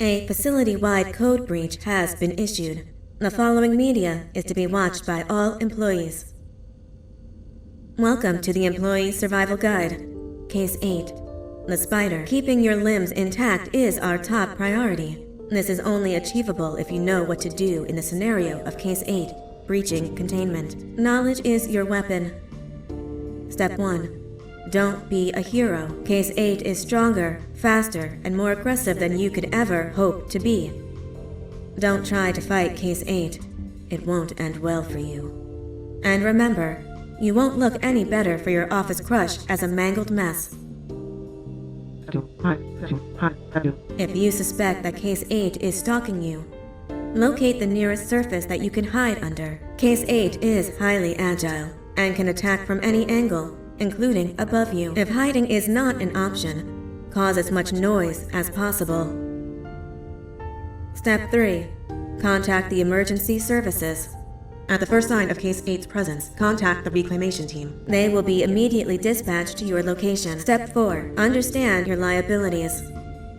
A facility-wide code breach has been issued. The following media is to be watched by all employees. Welcome to the Employee Survival Guide. Case 8. The spider. Keeping your limbs intact is our top priority. This is only achievable if you know what to do in the scenario of Case 8, breaching containment. Knowledge is your weapon. Step 1. Don't be a hero. Case 8 is stronger, faster, and more aggressive than you could ever hope to be. Don't try to fight Case 8. It won't end well for you. And remember, you won't look any better for your office crush as a mangled mess. If you suspect that Case 8 is stalking you, locate the nearest surface that you can hide under. Case 8 is highly agile and can attack from any angle, including above you. If hiding is not an option, cause as much noise as possible. Step 3. Contact the emergency services. At the first sign of Case 8's presence, contact the reclamation team. They will be immediately dispatched to your location. Step 4. Understand your liabilities.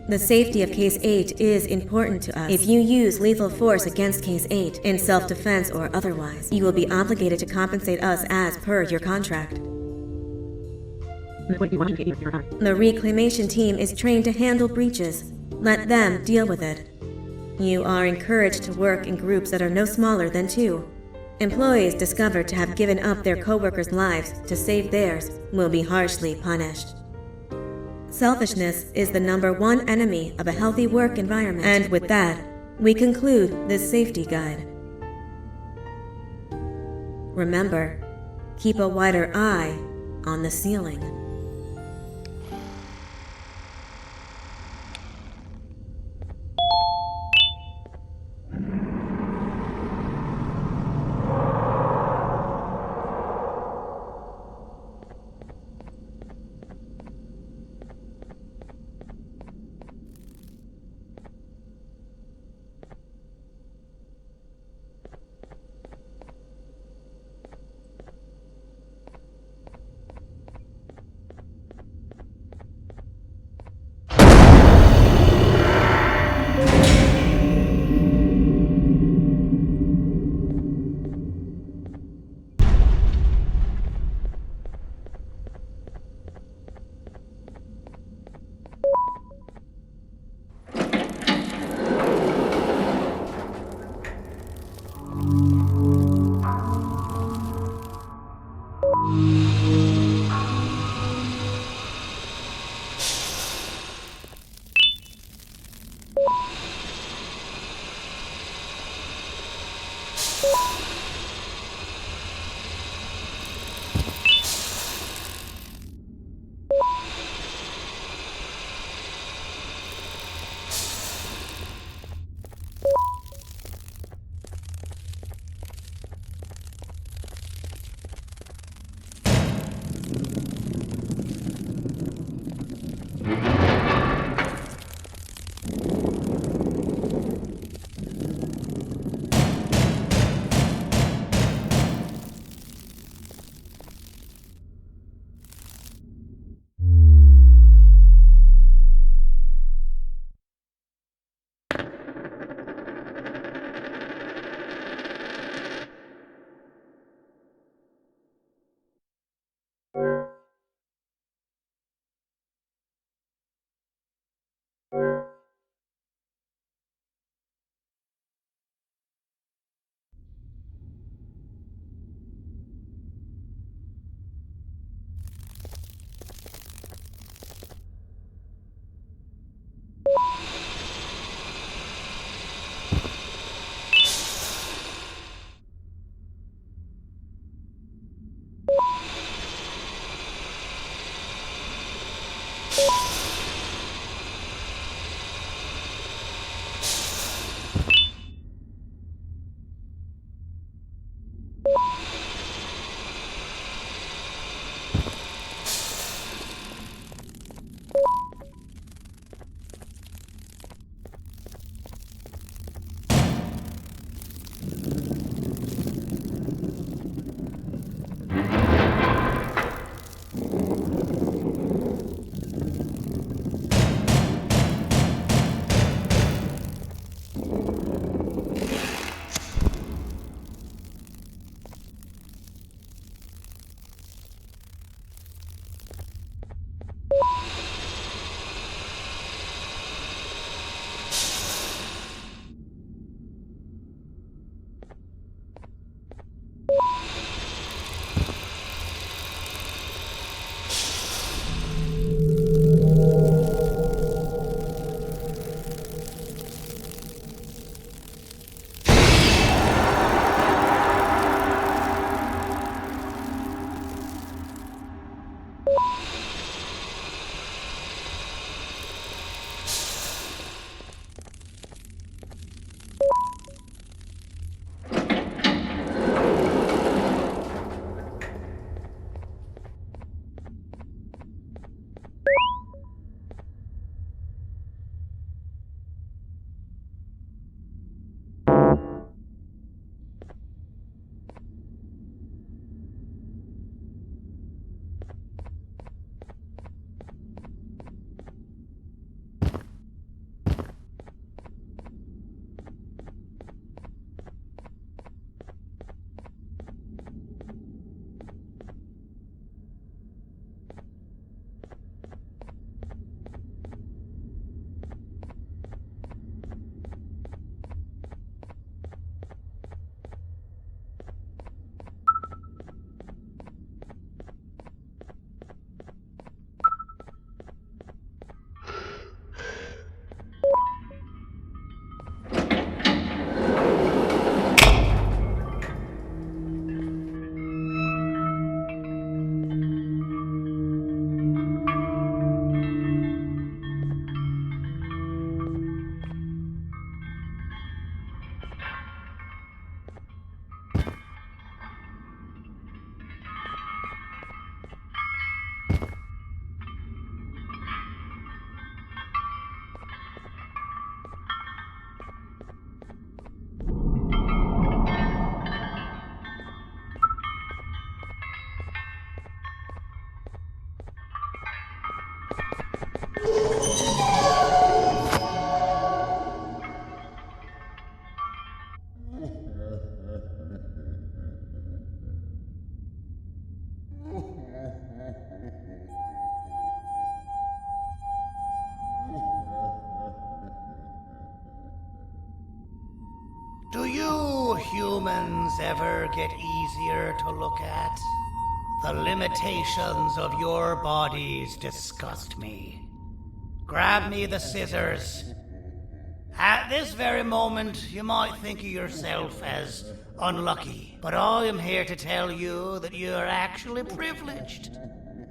The safety of Case 8 is important to us. If you use lethal force against Case 8, in self-defense or otherwise, you will be obligated to compensate us as per your contract. The reclamation team is trained to handle breaches. Let them deal with it. You are encouraged to work in groups that are no smaller than 2. Employees discovered to have given up their co-workers' lives to save theirs will be harshly punished. Selfishness is the #1 enemy of a healthy work environment. And with that, we conclude this safety guide. Remember, keep a wider eye on the ceiling. Do you humans ever get easier to look at? The limitations of your bodies disgust me. Grab me the scissors. At this very moment, you might think of yourself as unlucky, but I am here to tell you that you are actually privileged.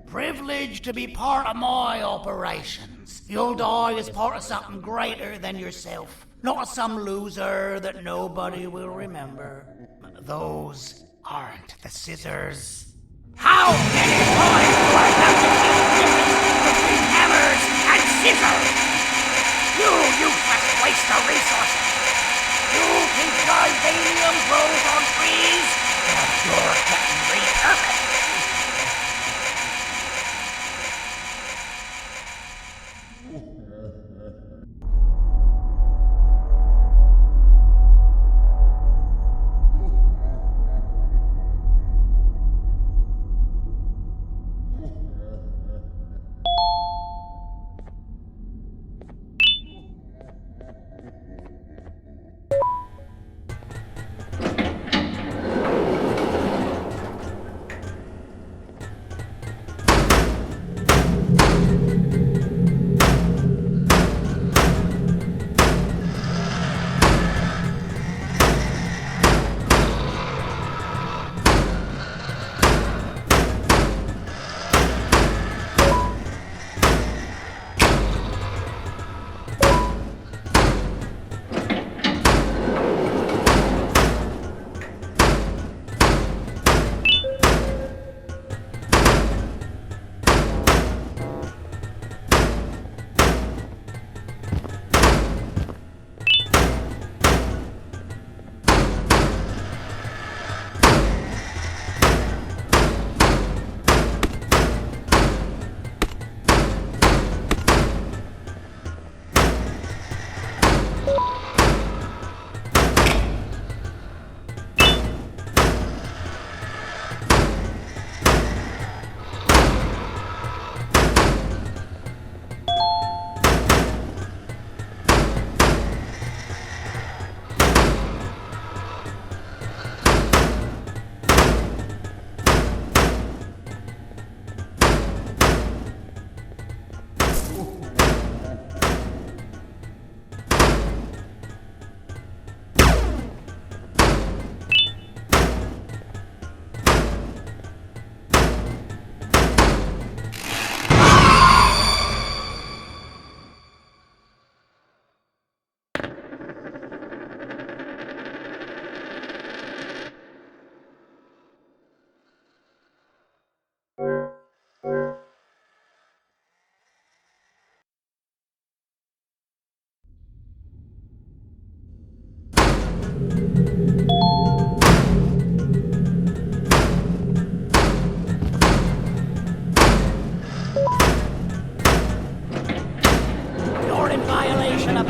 Privileged to be part of my operations. You'll die as part of something greater than yourself, not some loser that nobody will remember. Those aren't the scissors. How many times do I have to teach the difference between hammers and scissors? You useless waste of resources! You think titanium grows on trees? You're getting repurposed!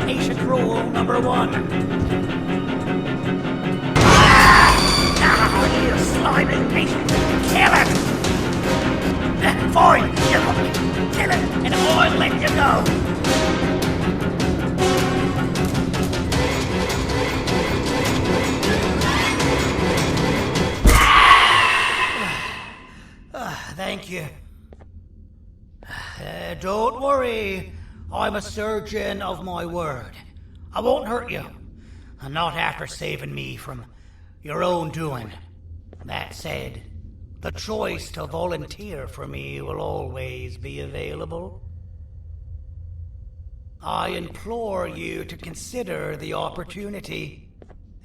Patient rule number 1. You slimy patient! Kill it! Fine, kill it, and I'll let you go! Thank you. Don't worry. I'm a surgeon of my word. I won't hurt you. Not after saving me from your own doing. That said, the choice to volunteer for me will always be available. I implore you to consider the opportunity.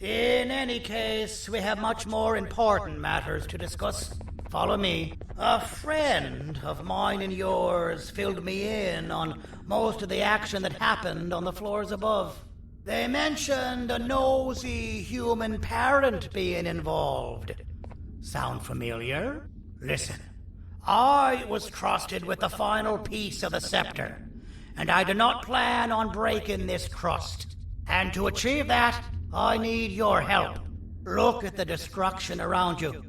In any case, we have much more important matters to discuss. Follow me. A friend of mine and yours filled me in on most of the action that happened on the floors above. They mentioned a nosy human parent being involved. Sound familiar? Listen, I was trusted with the final piece of the scepter, and I do not plan on breaking this trust. And to achieve that, I need your help. Look at the destruction around you.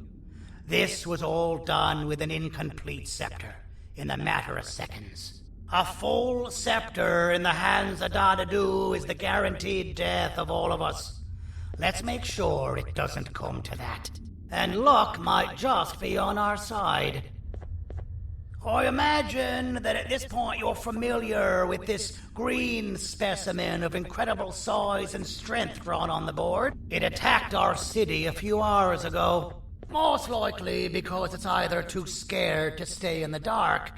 This was all done with an incomplete scepter in a matter of seconds. A full scepter in the hands of Dadadu is the guaranteed death of all of us. Let's make sure it doesn't come to that. And luck might just be on our side. I imagine that at this point you're familiar with this green specimen of incredible size and strength drawn on the board. It attacked our city a few hours ago. Most likely because it's either too scared to stay in the dark,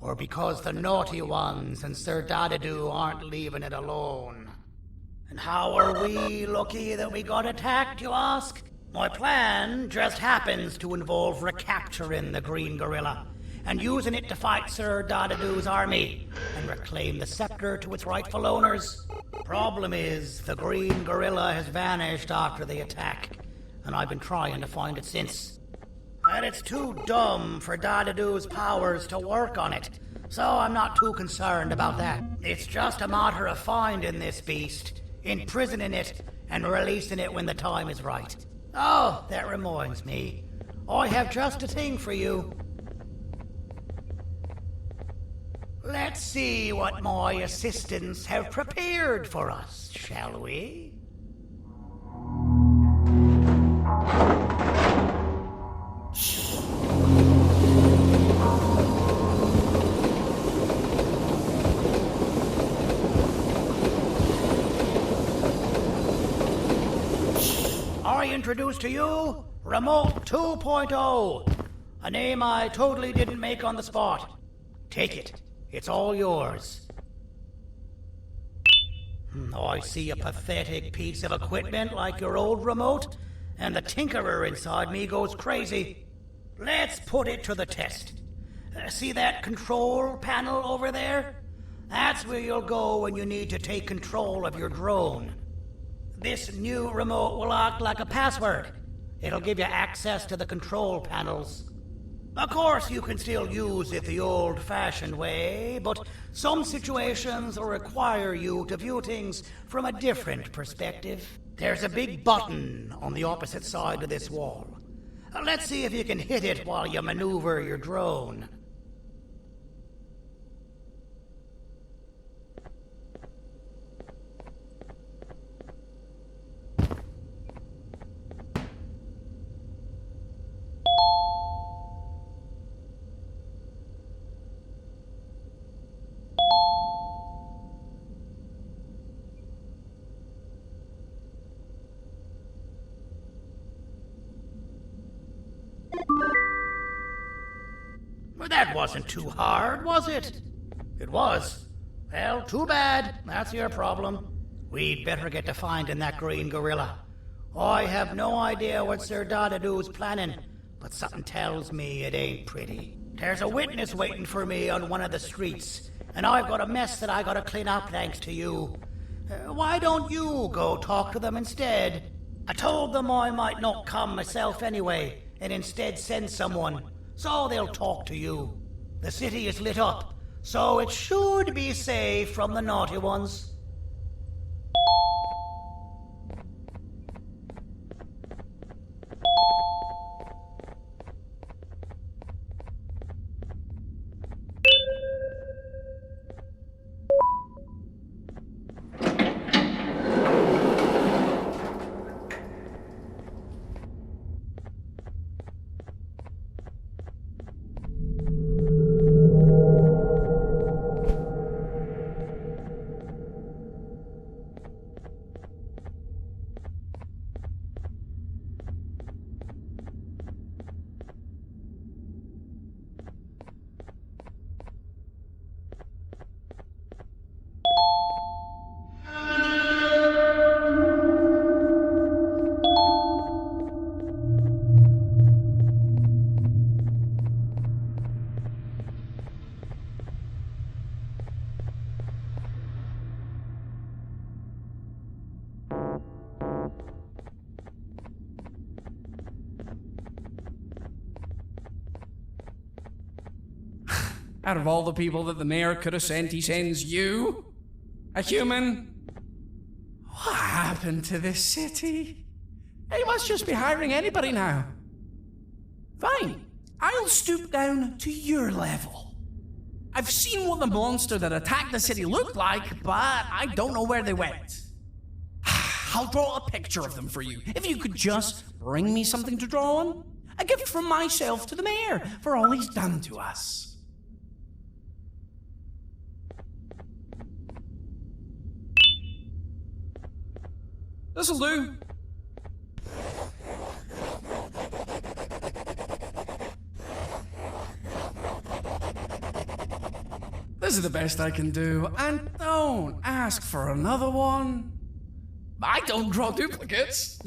or because the naughty ones and Sir Dadadu aren't leaving it alone. And how are we lucky that we got attacked, you ask? My plan just happens to involve recapturing the green gorilla and using it to fight Sir Dadadu's army and reclaim the scepter to its rightful owners. Problem is, the green gorilla has vanished after the attack, and I've been trying to find it since. And it's too dumb for Dadadu's powers to work on it, so I'm not too concerned about that. It's just a matter of finding this beast, imprisoning it, and releasing it when the time is right. Oh, that reminds me. I have just a thing for you. Let's see what my assistants have prepared for us, shall we? I introduce to you Remote 2.0, a name I totally didn't make on the spot. Take it. It's all yours. I see a pathetic piece of equipment like your old remote, and the tinkerer inside me goes crazy. Let's put it to the test. See that control panel over there? That's where you'll go when you need to take control of your drone. This new remote will act like a password. It'll give you access to the control panels. Of course, you can still use it the old-fashioned way, but some situations will require you to view things from a different perspective. There's a big button on the opposite side of this wall. Let's see if you can hit it while you maneuver your drone. Well, that wasn't too hard, was it? It was. Well, too bad. That's your problem. We'd better get to finding that green gorilla. I have no idea what Sir Dadadu's planning, but something tells me it ain't pretty. There's a witness waiting for me on one of the streets, and I've got a mess that I gotta clean up thanks to you. Why don't you go talk to them instead? I told them I might not come myself anyway, and instead send someone, so they'll talk to you. The city is lit up, so it should be safe from the naughty ones. Out of all the people that the mayor could have sent, he sends you? A human? What happened to this city? He must just be hiring anybody now. Fine, I'll stoop down to your level. I've seen what the monster that attacked the city looked like, but I don't know where they went. I'll draw a picture of them for you. If you could just bring me something to draw on. A gift from myself to the mayor for all he's done to us. This'll do. This is the best I can do, and don't ask for another one. I don't draw duplicates.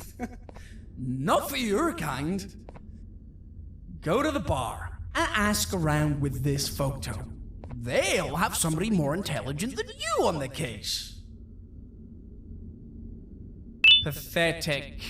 Not for your kind. Go to the bar and ask around with this photo. They'll have somebody more intelligent than you on the case. Pathetic.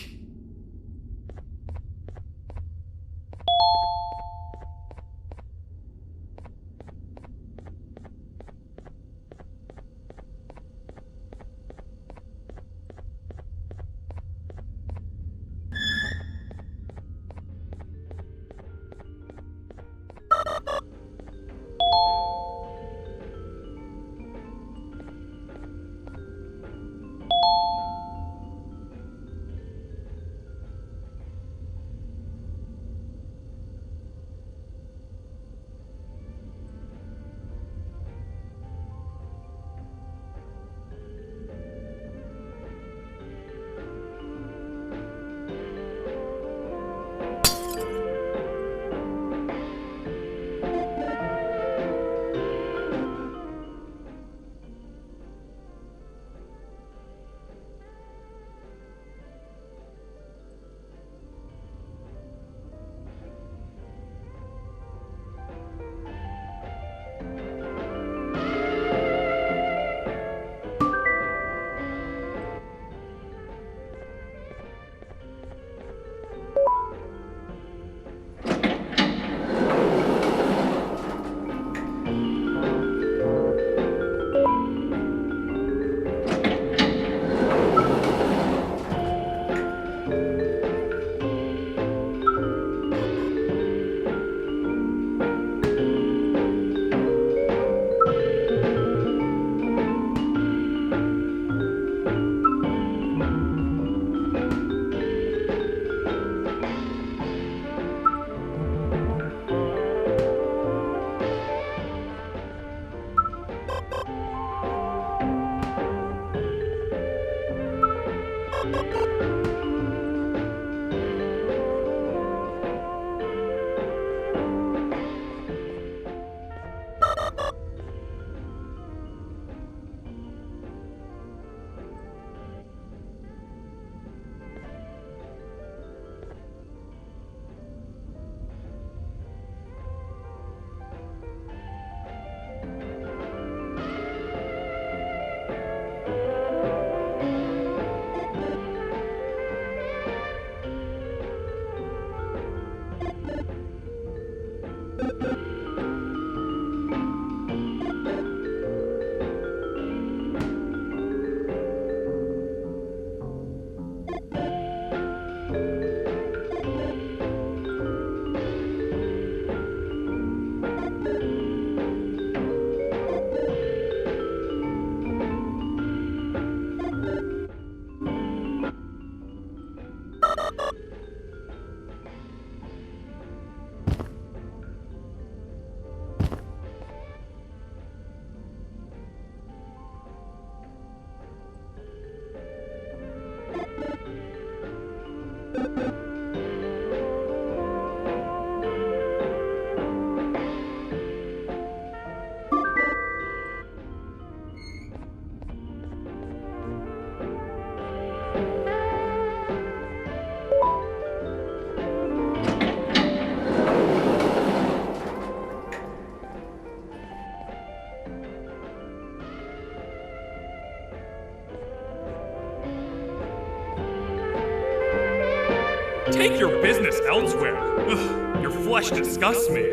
Take your business elsewhere. Ugh, your flesh disgusts me.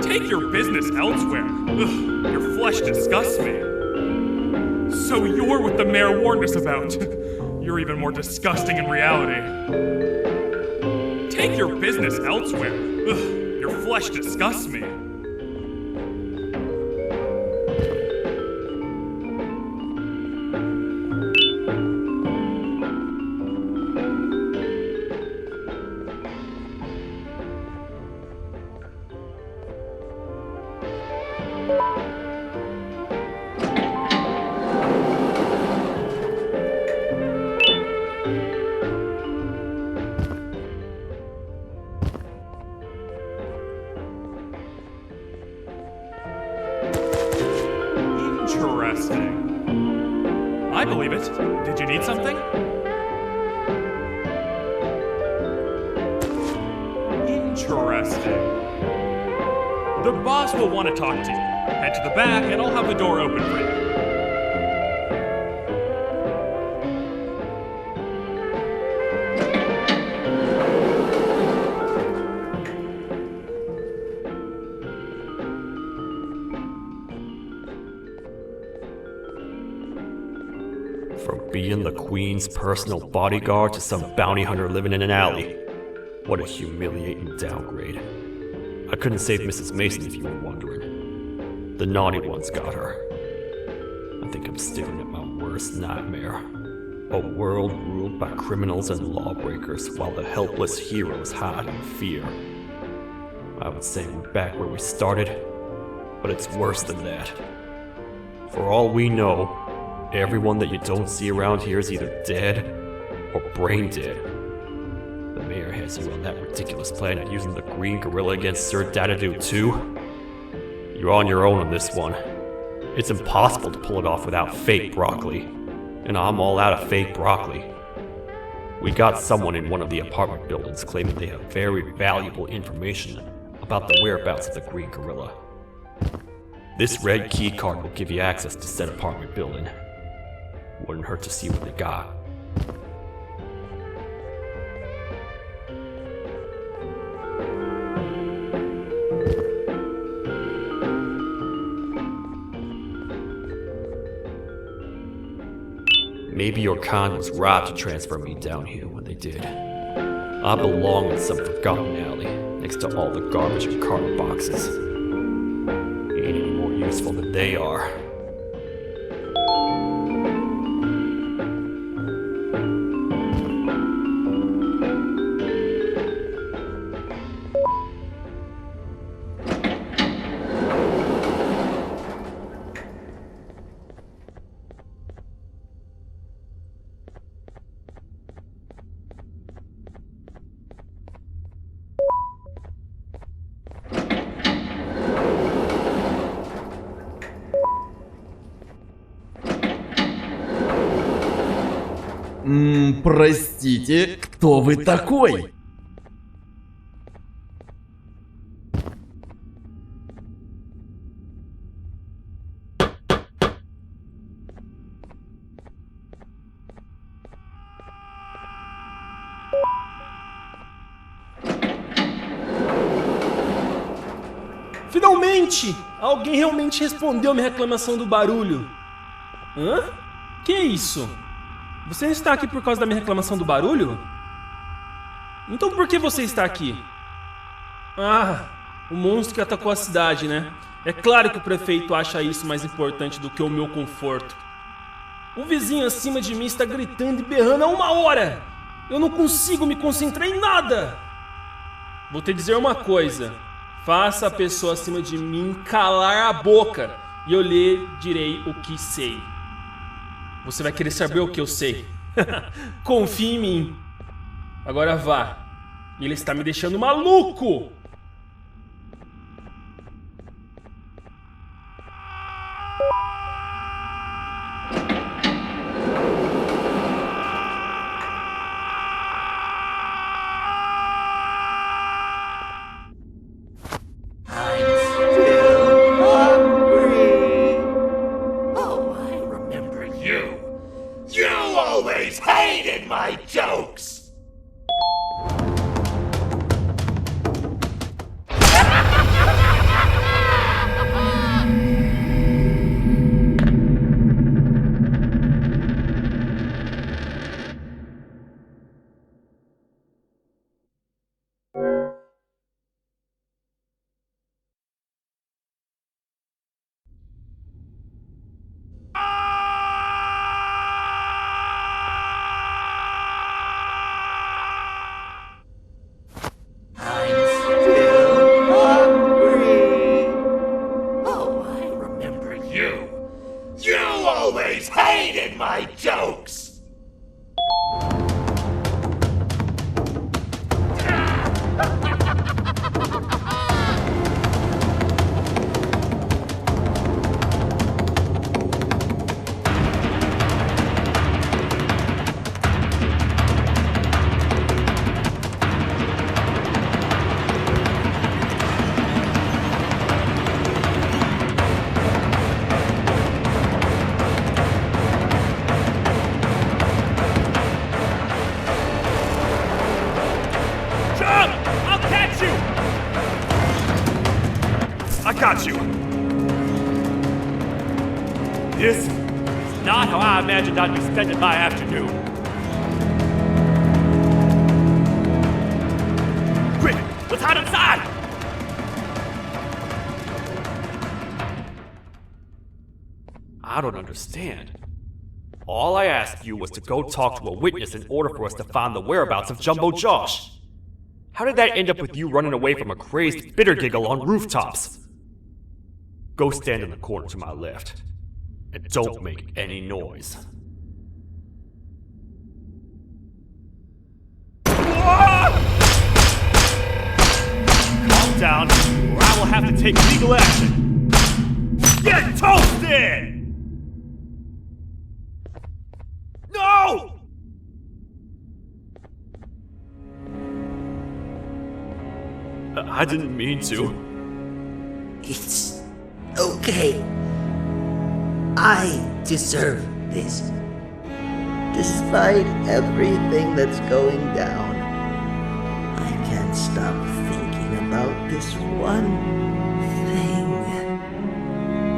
Take your business elsewhere. Ugh, your flesh disgusts me. So you're what the mayor warned us about. You're even more disgusting in reality. Take your business elsewhere. Ugh, your flesh disgusts me. believe it. Did you need something? Interesting. The boss will want to talk to you. Head to the back and I'll have the door open for you. From being the Queen's personal bodyguard to some bounty hunter living in an alley. What a humiliating downgrade. I couldn't save Mrs. Mason if you were wondering. The naughty ones got her. I think I'm staring at my worst nightmare. A world ruled by criminals and lawbreakers while the helpless heroes hide in fear. I would say we're back where we started, but it's worse than that. For all we know, everyone that you don't see around here is either dead or brain dead. The mayor has you on that ridiculous plan of using the green gorilla against Sir Dadadoo too. You're on your own on this one. It's impossible to pull it off without fake broccoli. And I'm all out of fake broccoli. We got someone in one of the apartment buildings claiming they have very valuable information about the whereabouts of the green gorilla. This red key card will give you access to said apartment building. Wouldn't hurt to see what they got. Maybe your kind was right to transfer me down here when they did. I belong in some forgotten alley next to all the garbage and carton boxes. Ain't any more useful than they are. Простите, кто вы такой? Finalmente! Alguém realmente respondeu minha reclamação do barulho. Hã? Que é isso? Você não está aqui por causa da minha reclamação do barulho? Então por que você está aqui? Ah, o monstro que atacou a cidade, né? É claro que o prefeito acha isso mais importante do que o meu conforto. O vizinho acima de mim está gritando e berrando há 1 hora! Eu não consigo me concentrar em nada! Vou te dizer uma coisa. Faça a pessoa acima de mim calar a boca e eu lhe direi o que sei. Você vai querer saber o que eu sei. Confie em mim. Agora vá. Ele está me deixando maluco! got you! This is not how I imagined I'd be spending my afternoon. Quick, let's hide inside! I don't understand. All I asked you was to go talk to a witness in order for us to find the whereabouts of Jumbo Josh. How did that end up with you running away from a crazed bitter giggle on rooftops? Go stand in the corner to my left. And don't make any noise. Calm down, or I will have to take legal action. Get toasted! No! I didn't mean to. It's okay. I deserve this. Despite everything that's going down, I can't stop thinking about this one thing.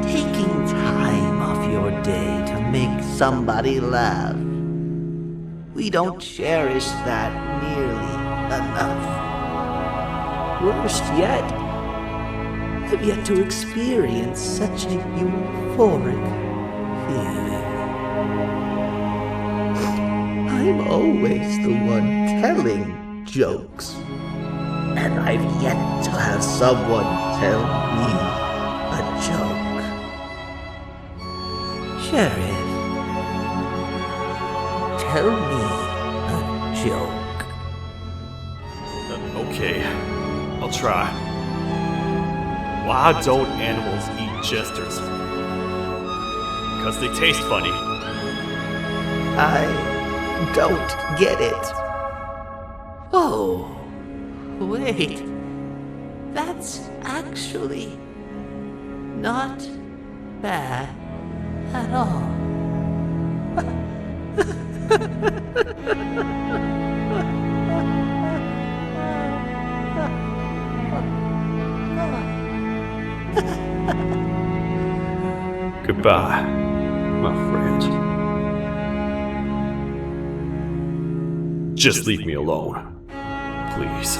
Taking time off your day to make somebody laugh. We don't cherish that nearly enough. Worst yet, I've yet to experience such a euphoric feeling. I'm always the one telling jokes, and I've yet to have someone tell me a joke. Sheriff, tell me a joke. Okay, I'll try. Why don't animals eat jesters? Because they taste funny. I don't get it. Oh, wait. That's actually not bad at all. Goodbye, my friend. Just leave me alone, please.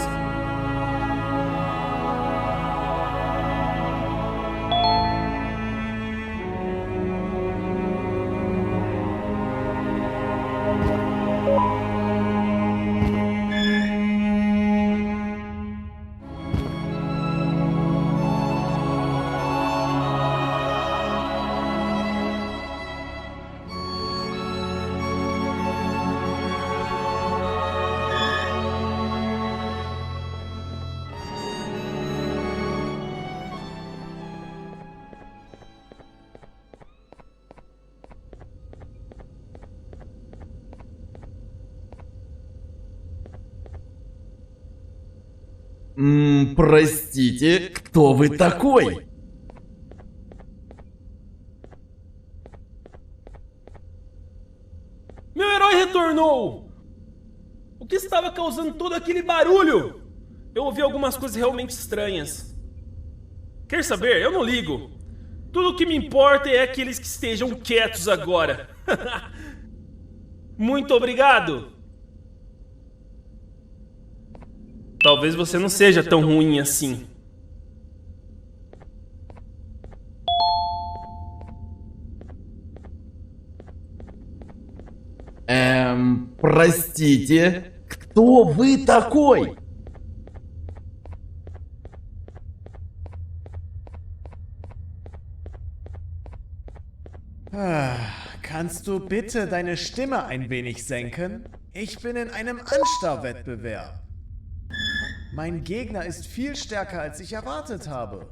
Простите, кто вы такой? Meu herói retornou! O que estava causando todo aquele barulho? Eu ouvi algumas coisas realmente estranhas. Quer saber? Eu não ligo. Tudo o que me importa é aqueles que estejam quietos agora. Muito obrigado! Talvez você não seja tão ruim assim. Простите, кто вы такой? Kannst du bitte deine Stimme ein wenig senken? Ich bin in einem Anstarrwettbewerb. Mein Gegner ist viel stärker, als ich erwartet habe.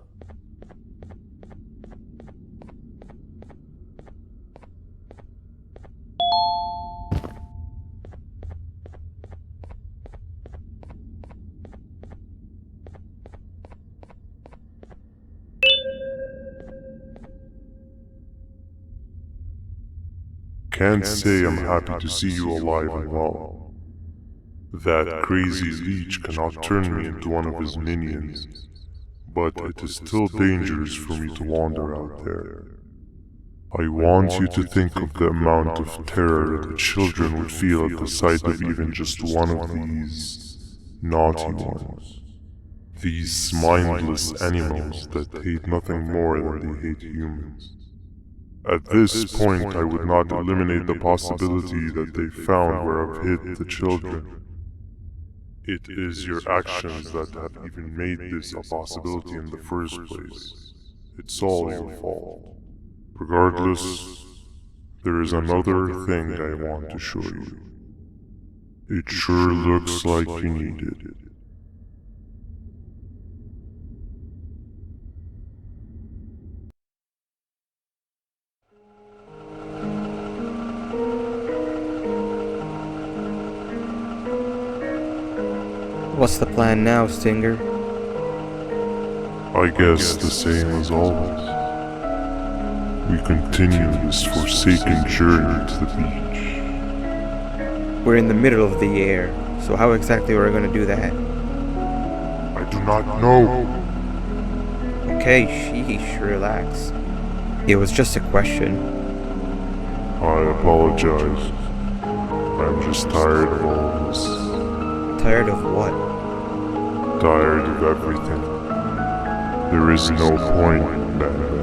Can't say I'm happy to see you alive and well. That crazy leech cannot turn me into one of his minions. but it is still dangerous for me to wander out there. I want you to think of the amount of terror that children would feel at the sight of even just one of these naughty ones. These mindless animals that hate nothing more than they hate humans. At this point, I would not eliminate the possibility that they found where I've hid the children. It is your actions that have even made this a possibility in the first place. It's all your fault. Regardless, there is another thing I want to show you. It sure looks like you need it. What's the plan now, Stinger? I guess the same as always. We continue this forsaken journey to the beach. We're in the middle of the air, so how exactly are we going to do that? I do not know. Okay, sheesh, relax. It was just a question. I apologize. I'm just tired of all this. Tired of what? Tired of everything. There is no point, banban.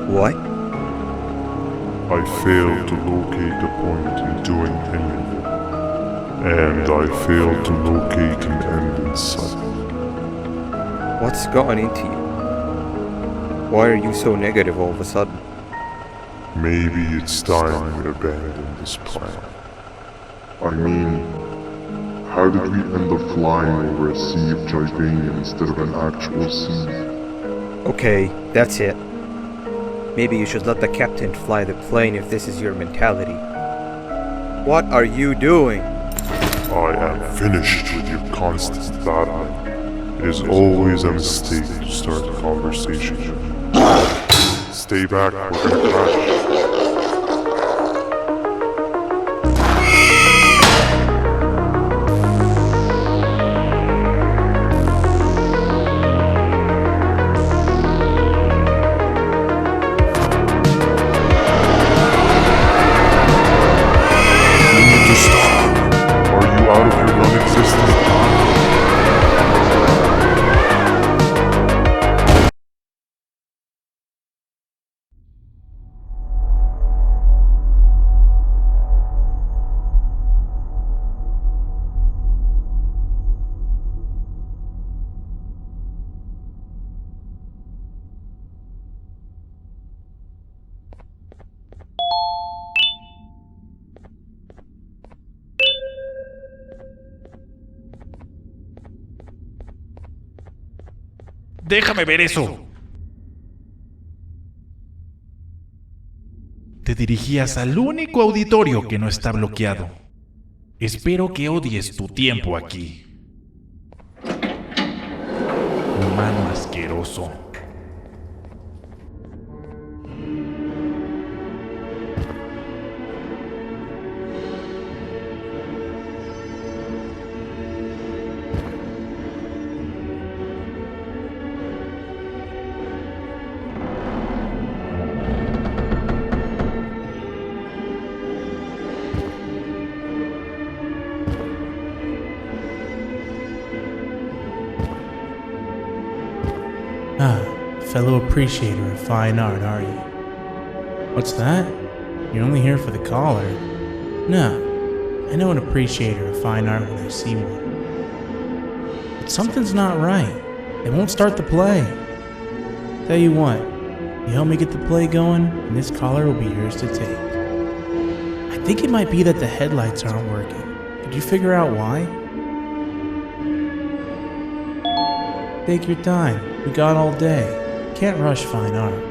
What? I failed to locate a point in doing anything. And I failed to locate an end in sight. What's gotten into you? Why are you so negative all of a sudden? Maybe it's time we abandon this plan. I mean, how did we end up flying over a sea of Jivania instead of an actual sea? Okay, that's it. Maybe you should let the captain fly the plane if this is your mentality. What are you doing? I am finished with your constant battling. It is always a mistake to start a conversation. Stay back, we're gonna crash. Déjame ver eso. Te dirigías al único auditorio que no está bloqueado. Espero que odies tu tiempo aquí. Humano asqueroso. Fellow appreciator of fine art, are you? What's that? You're only here for the collar? No, I know an appreciator of fine art when I see one. But something's not right. They won't start the play. Tell you what, you help me get the play going, and this collar will be yours to take. I think it might be that the headlights aren't working. Could you figure out why? Take your time. We got all day. Can't rush fine art.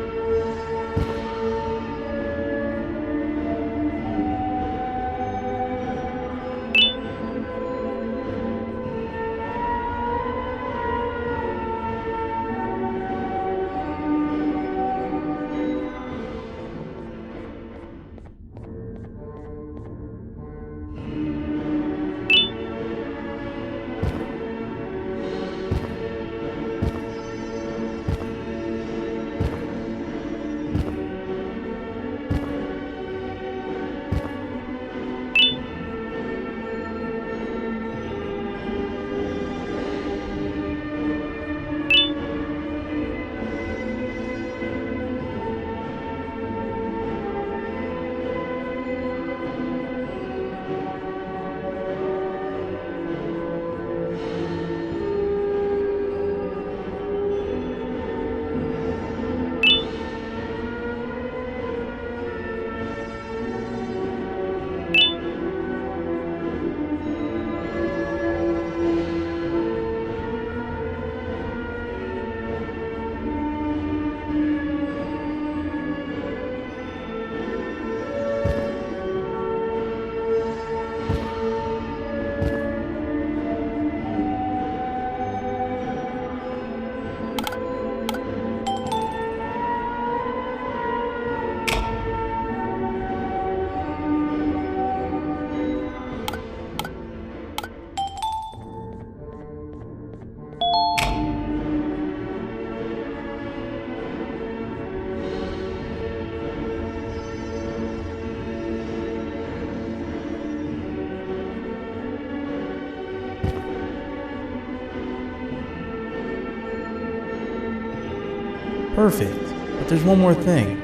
Perfect. But there's one more thing.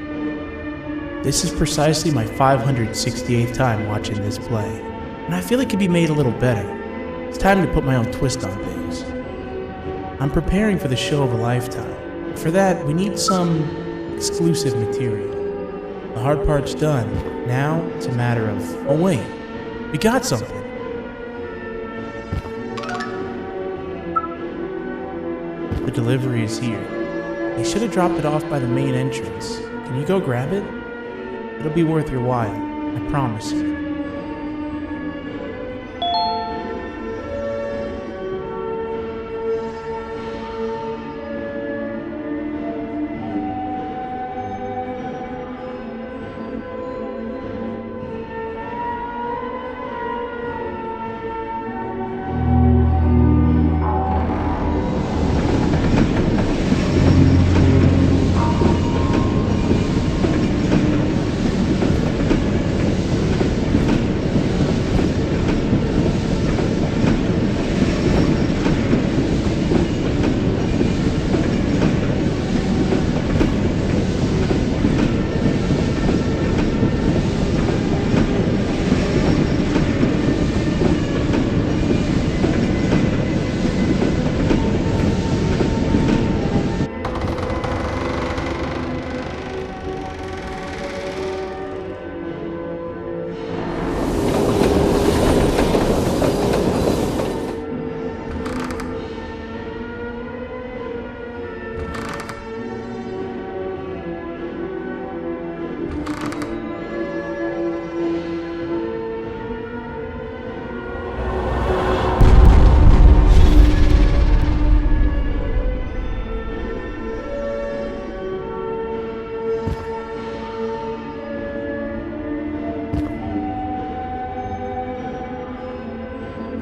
This is precisely my 568th time watching this play, and I feel it could be made a little better. It's time to put my own twist on things. I'm preparing for the show of a lifetime. For that, we need some exclusive material. The hard part's done. Now, it's a matter of... Oh wait, we got something. The delivery is here. They should have dropped it off by the main entrance. Can you go grab it? It'll be worth your while, I promise you.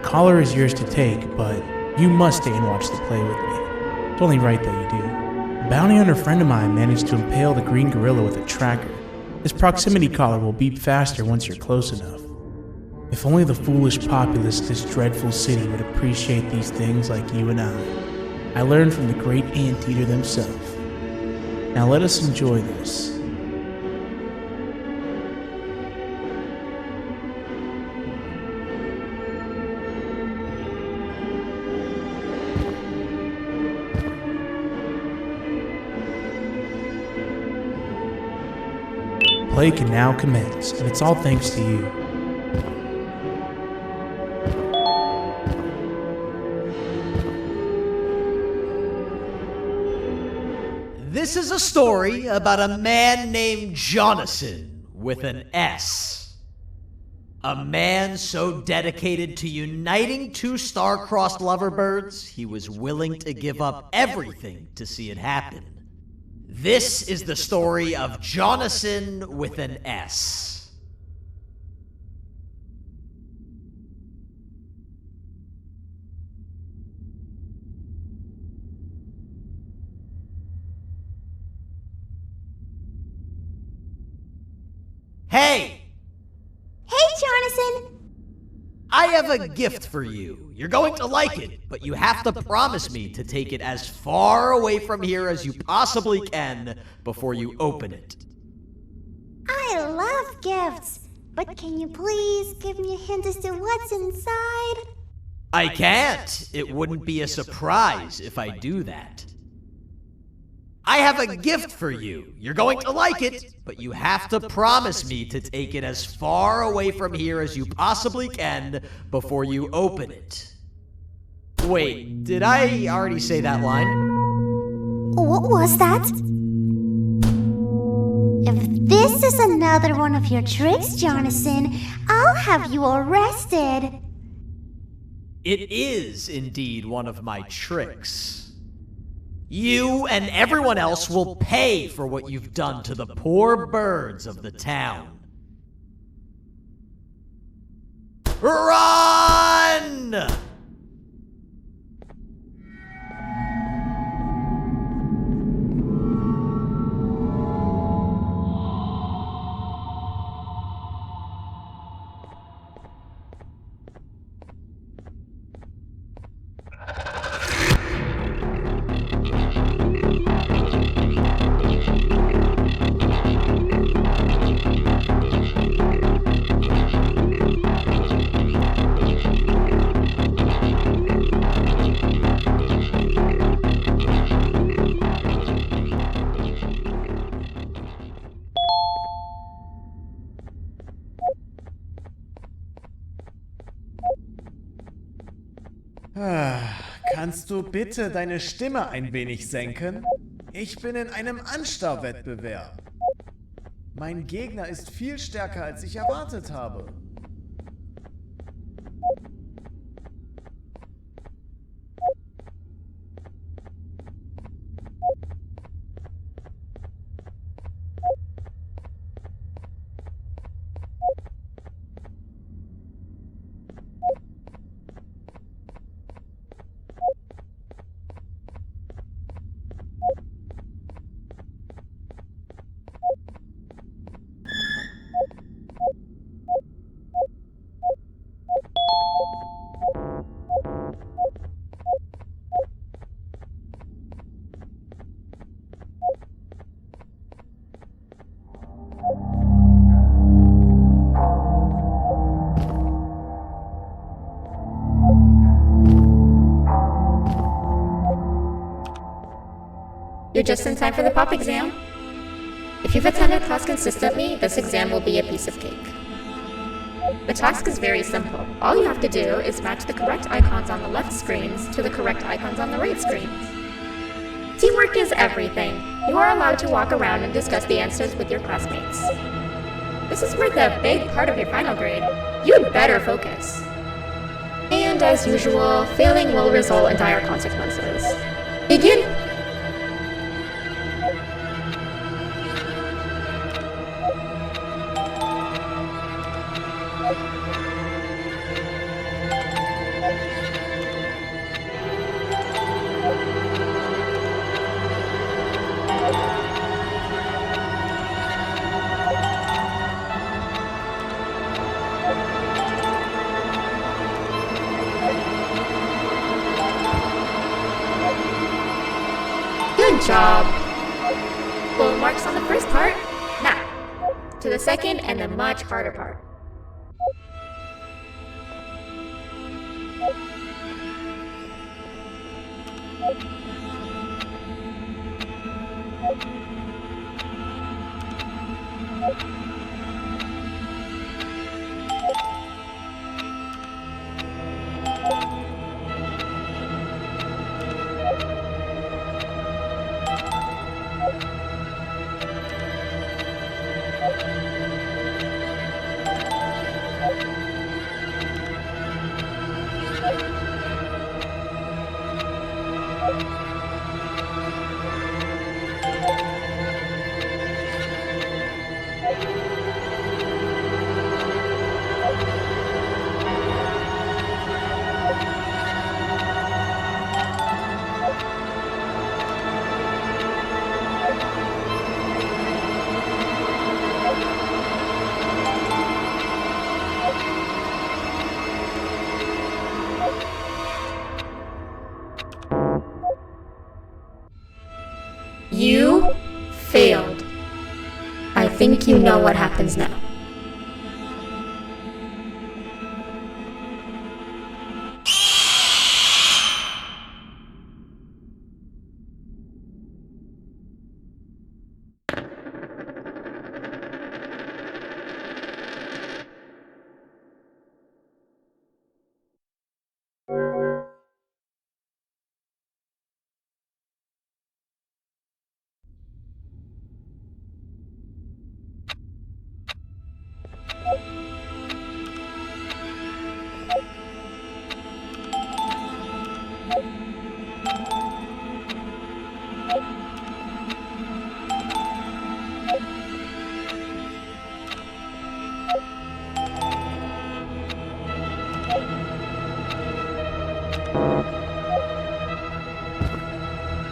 Collar is yours to take, but you must stay and watch the play with me. It's only right that you do. A bounty hunter friend of mine managed to impale the green gorilla with a tracker. This proximity collar will beep faster once you're close enough. If only the foolish populace of this dreadful city would appreciate these things like you and I. I learned from the great anteater themselves. Now let us enjoy this. Play can now commence, and it's all thanks to you. This is a story about a man named Jonathan with an S. A man so dedicated to uniting two star-crossed loverbirds, he was willing to give up everything to see it happen. This is the story of Jonathan with an S. Hey! Hey, Jonathan! I have a gift for you. You're going to like it, but you have to promise me to take it as far away from here as you possibly can before you open it. I love gifts, but can you please give me a hint as to what's inside? I can't. It wouldn't be a surprise if I do that. I have a gift for you. You're going to like it, but you have to promise me to take it as far away from here as you possibly can before you open it. Wait, did I already say that line? What was that? If this is another one of your tricks, Jonathan, I'll have you arrested. It is indeed one of my tricks. You and everyone else will pay for what you've done to the poor birds of the town. Run! Kannst du bitte deine Stimme ein wenig senken? Ich bin in einem Anstarrwettbewerb. Mein Gegner ist viel stärker, als ich erwartet habe. You're just in time for the pop exam. If you've attended class consistently, this exam will be a piece of cake. The task is very simple. All you have to do is match the correct icons on the left screens to the correct icons on the right screens. Teamwork is everything. You are allowed to walk around and discuss the answers with your classmates. This is worth a big part of your final grade. You'd better focus. And as usual, failing will result in dire consequences. Begin! Good job! Full marks on the first part. Now, to the second and the much harder part. You failed. I think you know what happens now.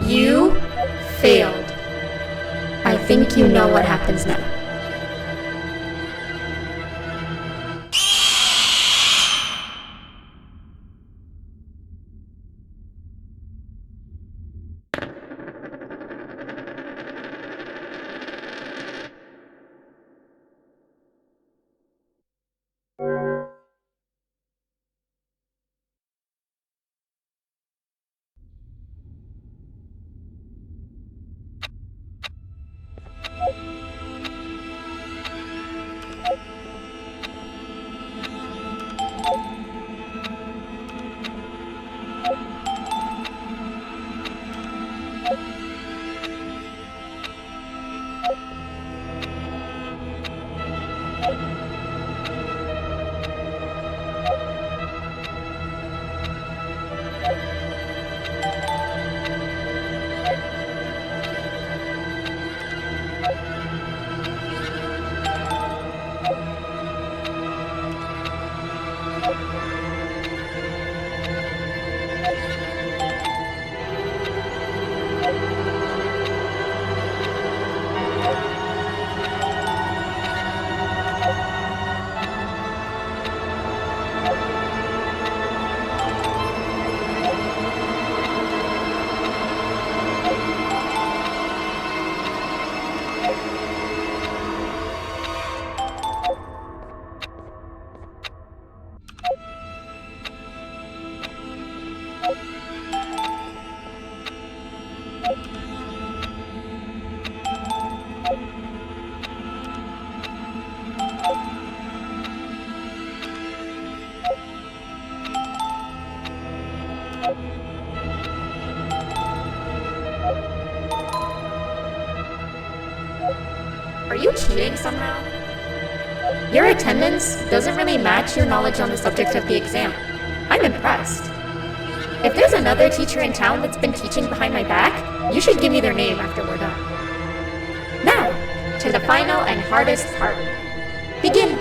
You failed. I think you know what happens now. cheating somehow? Your attendance doesn't really match your knowledge on the subject of the exam. I'm impressed. If there's another teacher in town that's been teaching behind my back, you should give me their name after we're done. Now, to the final and hardest part. Begin!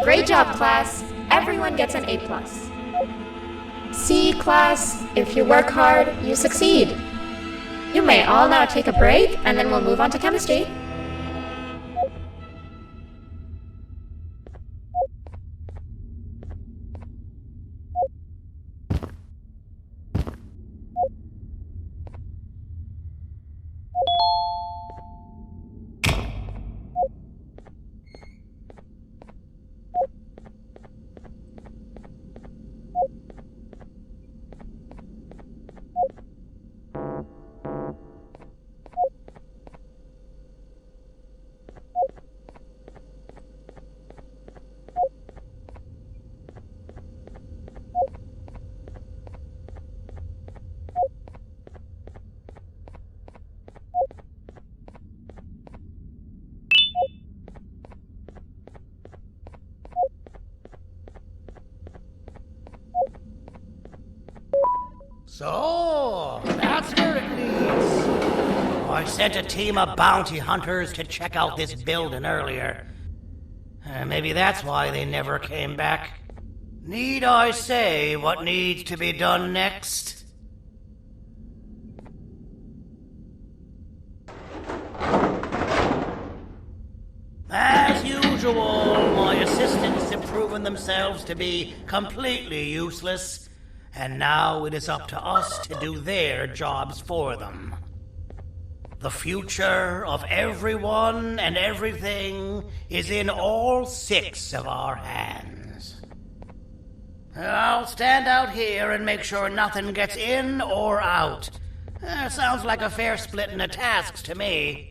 Great job, class. Everyone gets an A+. See, class, if you work hard, you succeed. You may all now take a break, and then we'll move on to chemistry. So, that's where it leads. I sent a team of bounty hunters to check out this building earlier. Maybe that's why they never came back. Need I say what needs to be done next? As usual, my assistants have proven themselves to be completely useless. And now it is up to us to do their jobs for them. The future of everyone and everything is in all 6 of our hands. I'll stand out here and make sure nothing gets in or out. Sounds like a fair splitting of tasks to me.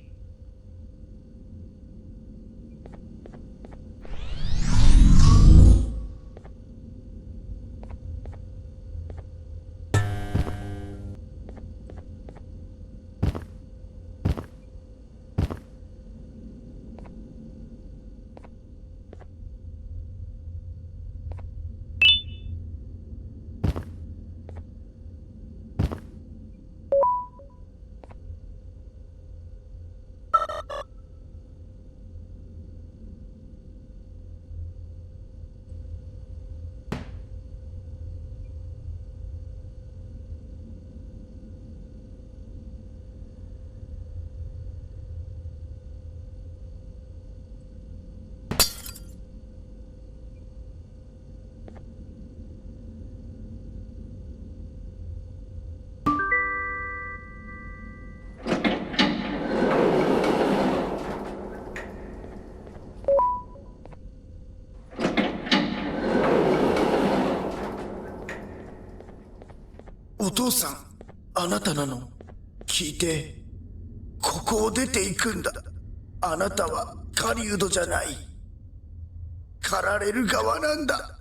父さん、あなたなの。聞いて。ここを出ていくんだ。あなたは狩人じゃない。狩られる側なんだ。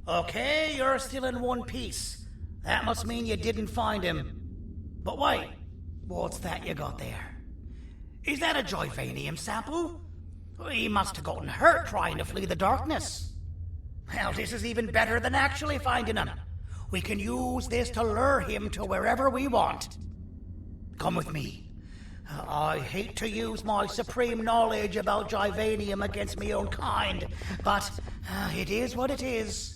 Okay, you're still in one piece. That must mean you didn't find him. But wait, what's that you got there? Is that a Joyvanium sample? He must have gotten hurt trying to flee the darkness. Well, this is even better than actually finding him. We can use this to lure him to wherever we want. Come with me. I hate to use my supreme knowledge about Joyvanium against my own kind, but it is what it is.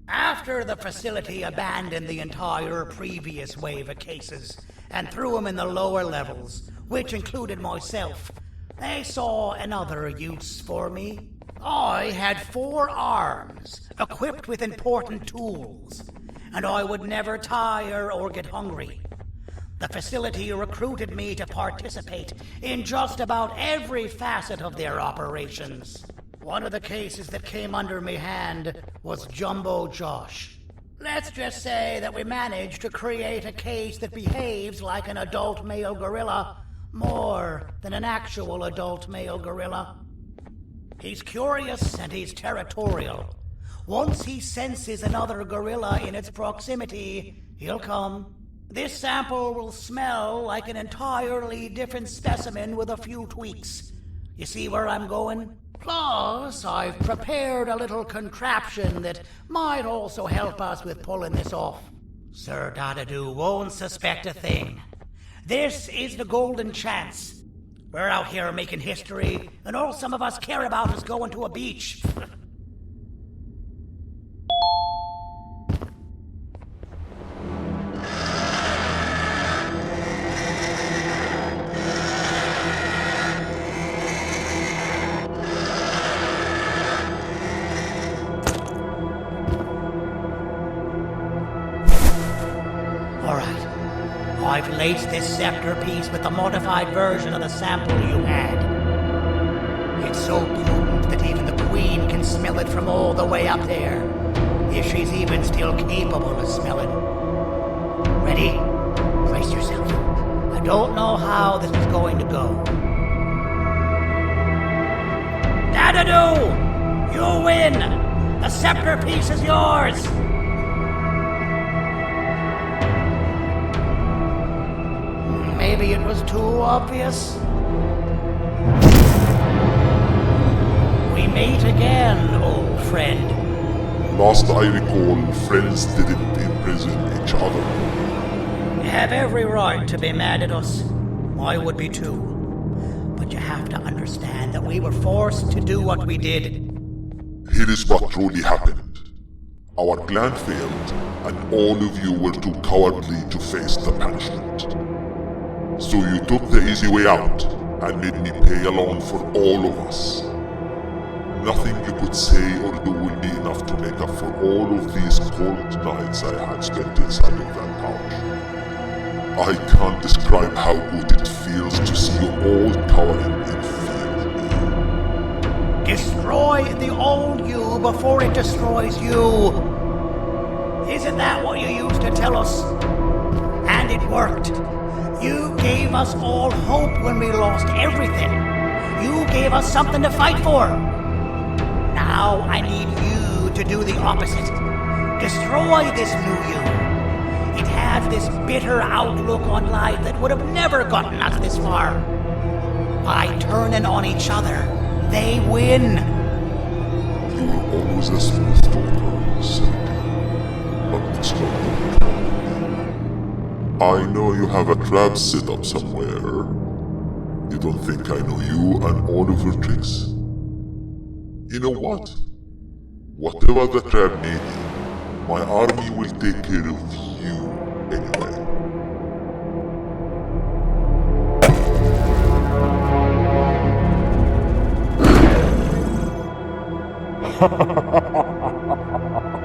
After the facility abandoned the entire previous wave of cases and threw them in the lower levels, which included myself, they saw another use for me. I had 4 arms, equipped with important tools, and I would never tire or get hungry. The facility recruited me to participate in just about every facet of their operations. One of the cases that came under me hand was Jumbo Josh. Let's just say that we managed to create a case that behaves like an adult male gorilla, more than an actual adult male gorilla. He's curious and he's territorial. Once he senses another gorilla in its proximity, he'll come. This sample will smell like an entirely different specimen with a few tweaks. You see where I'm going? Plus, I've prepared a little contraption that might also help us with pulling this off. Sir Dadadoo won't suspect a thing. This is the golden chance. We're out here making history, and all some of us care about is going to a beach. I've laced this scepter piece with the modified version of the sample you had. It's so potent that even the Queen can smell it from all the way up there, if she's even still capable of smelling. Ready? Brace yourself. I don't know how this is going to go. Dadadoo! You win! The scepter piece is yours! Maybe it was too obvious. We meet again, old friend. Last I recall, friends didn't imprison each other. You have every right to be mad at us. I would be too. But you have to understand that we were forced to do what we did. Here is what truly happened. Our plan failed, and all of you were too cowardly to face the punishment. So you took the easy way out, and made me pay alone for all of us. Nothing you could say or do will be enough to make up for all of these cold nights I had spent inside of that pouch. I can't describe how good it feels to see you all cowering in fear of me. Destroy the old you before it destroys you. Isn't that what you used to tell us? And it worked. You gave us all hope when we lost everything. You gave us something to fight for. Now I need you to do the opposite. Destroy this new you. It has this bitter outlook on life that would have never gotten us this far. By turning on each other, they win. You were always a smooth talker, Sergei. But it's not going to happen. I know you have a trap set up somewhere. You don't think I know you and all of your tricks? You know what? Whatever the trap may be, my army will take care of you anyway.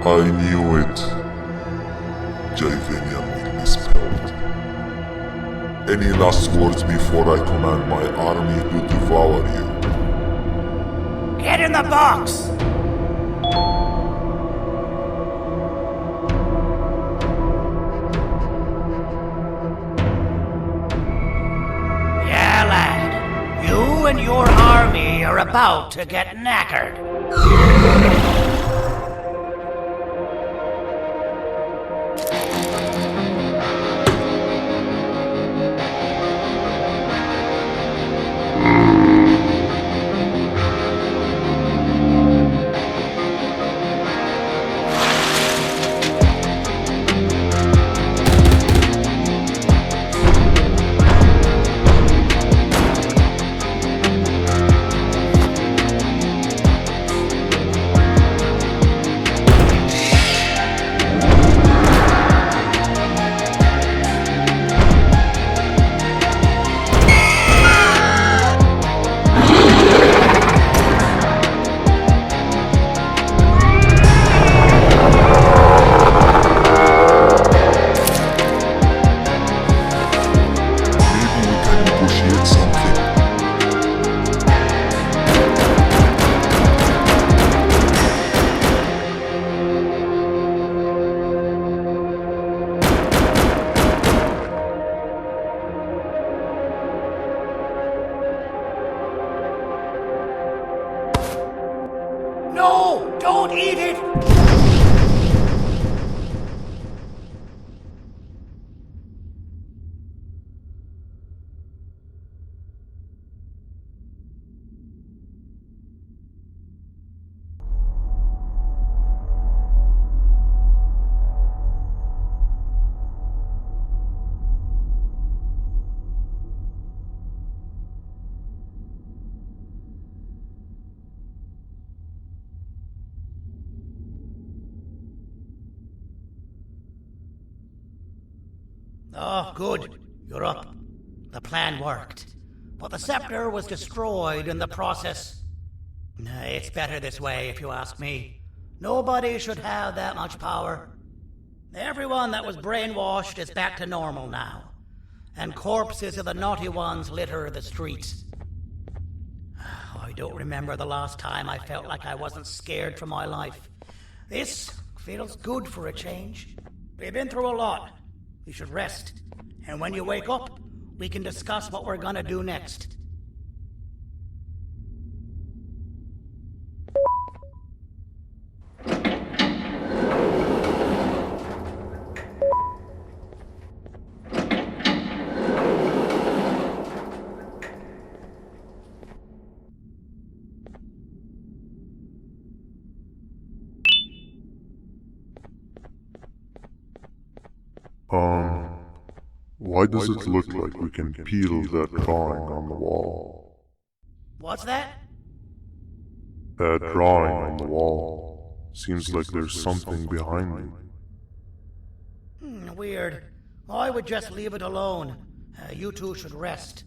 I knew it. Joyvanium will be spelled. Any last words before I command my army to devour you? Get in the box! Yeah, lad. You and your army are about to get knackered. No! Don't eat it! Oh, good. You're up. The plan worked. But the scepter was destroyed in the process. It's better this way, if you ask me. Nobody should have that much power. Everyone that was brainwashed is back to normal now. And corpses of the naughty ones litter the streets. I don't remember the last time I felt like I wasn't scared for my life. This feels good for a change. We've been through a lot. You should rest. And when you wake up, we can discuss what we're gonna do next. Why does it look like we can peel that drawing on the wall? What's that? That drawing on the wall. Seems like there's something behind it. Weird. I would just leave it alone. You two should rest.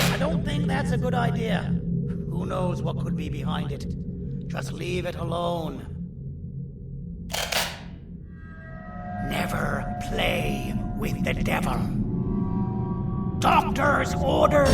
I don't think that's a good idea. Who knows what could be behind it? Just leave it alone. Never play with the devil. Doctor's orders!